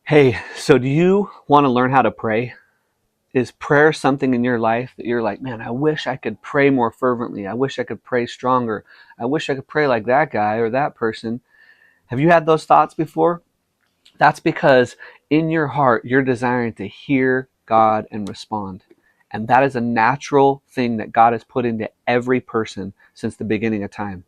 Hey, so do you want to learn how to pray? Is prayer something in your life that you're like, man, I wish I could pray more fervently. I wish I could pray stronger. I wish I could pray like that guy or that person. Have you had those thoughts before? That's because in your heart, you're desiring to hear God and respond. And that is a natural thing that God has put into every person since the beginning of time.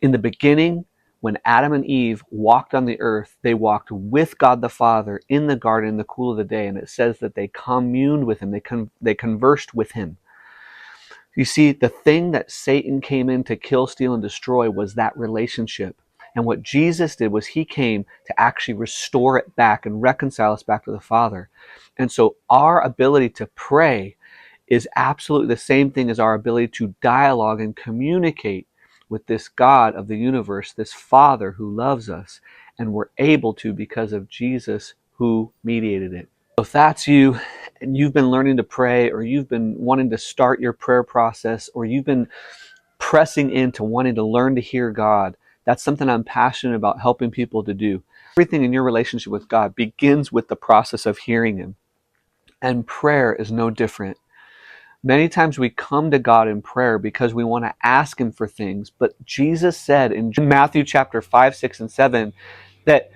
In the beginning, when Adam and Eve walked on the earth, they walked with God the Father in the garden in the cool of the day, and it says that they communed with him, they conversed with him. You see, the thing that Satan came in to kill, steal, and destroy was that relationship. And what Jesus did was he came to actually restore it back and reconcile us back to the Father. And so our ability to pray is absolutely the same thing as our ability to dialogue and communicate with this God of the universe, this Father who loves us, and we're able to because of Jesus who mediated it. So if that's you and you've been learning to pray, or you've been wanting to start your prayer process, or you've been pressing into wanting to learn to hear God, that's something I'm passionate about helping people to do. Everything in your relationship with God begins with the process of hearing Him. And prayer is no different. Many times we come to God in prayer because we want to ask Him for things, but Jesus said in Matthew chapter 5, 6, and 7 that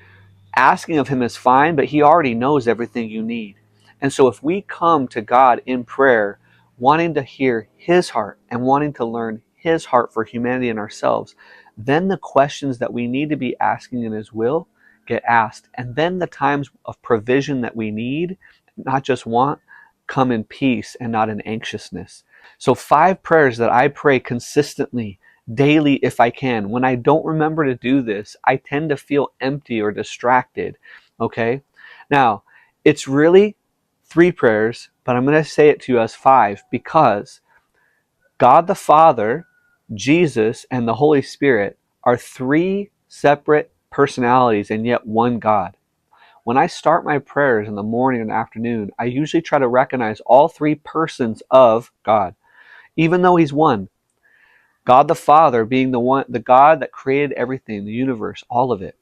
asking of Him is fine, but He already knows everything you need. And so if we come to God in prayer, wanting to hear His heart and wanting to learn His heart for humanity and ourselves, then the questions that we need to be asking in His will get asked. And then the times of provision that we need, not just want, come in peace and not in anxiousness. So 5 prayers that I pray consistently daily if I can. When I don't remember to do this, I tend to feel empty or distracted. Okay? Now, it's really 3 prayers, but I'm going to say it to you as 5 because God the Father, Jesus, and the Holy Spirit are 3 separate personalities and yet one God. When I start my prayers in the morning and afternoon, I usually try to recognize all 3 persons of God, even though He's one. God the Father being the God that created everything, the universe, all of it.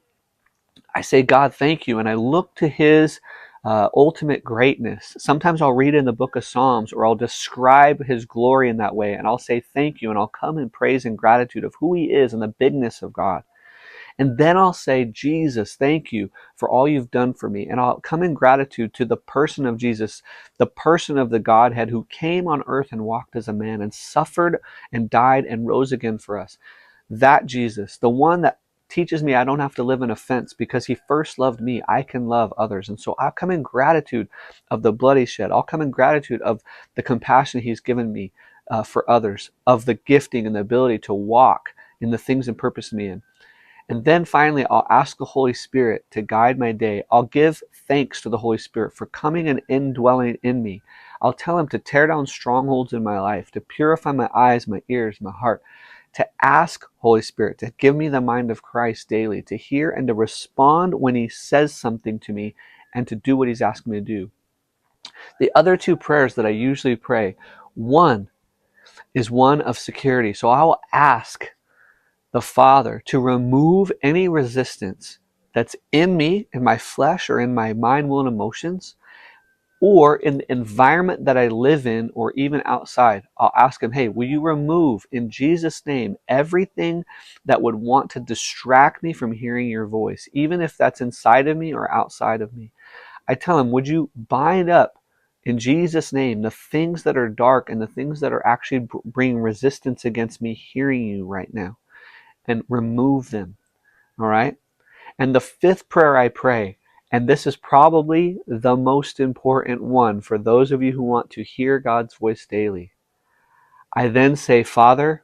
I say, God, thank you. And I look to His ultimate greatness. Sometimes I'll read in the book of Psalms, or I'll describe His glory in that way. And I'll say, thank you. And I'll come in praise and gratitude of who He is and the bigness of God. And then I'll say, Jesus, thank you for all you've done for me. And I'll come in gratitude to the person of Jesus, the person of the Godhead who came on earth and walked as a man and suffered and died and rose again for us. That Jesus, the one that teaches me I don't have to live in offense because He first loved me, I can love others. And so I'll come in gratitude of the blood He shed. I'll come in gratitude of the compassion He's given me for others, of the gifting and the ability to walk in the things and purpose me in. And then finally, I'll ask the Holy Spirit to guide my day. I'll give thanks to the Holy Spirit for coming and indwelling in me. I'll tell Him to tear down strongholds in my life, to purify my eyes, my ears, my heart, to ask Holy Spirit to give me the mind of Christ daily, to hear and to respond when He says something to me, and to do what He's asking me to do. The other 2 prayers that I usually pray, one is one of security. So I will ask the Father to remove any resistance that's in me, in my flesh, or in my mind, will, and emotions, or in the environment that I live in, or even outside. I'll ask Him, hey, will you remove, in Jesus' name, everything that would want to distract me from hearing your voice, even if that's inside of me or outside of me. I tell Him, would you bind up, in Jesus' name, the things that are dark and the things that are actually bringing resistance against me hearing you right now, and remove them. All right? And the 5th prayer I pray, and this is probably the most important one for those of you who want to hear God's voice daily. I then say, Father,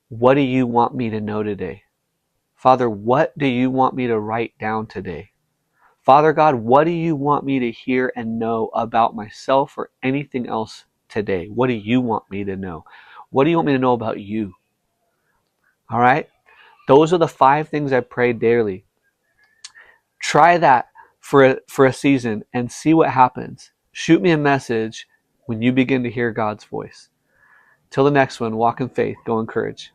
what do you want me to know today? Father, what do you want me to write down today? Father God, what do you want me to hear and know about myself or anything else today? What do you want me to know? What do you want me to know about you? All right? Those are the 5 things I pray daily. Try that for a season and see what happens. Shoot me a message when you begin to hear God's voice. Till the next one, walk in faith, go in courage.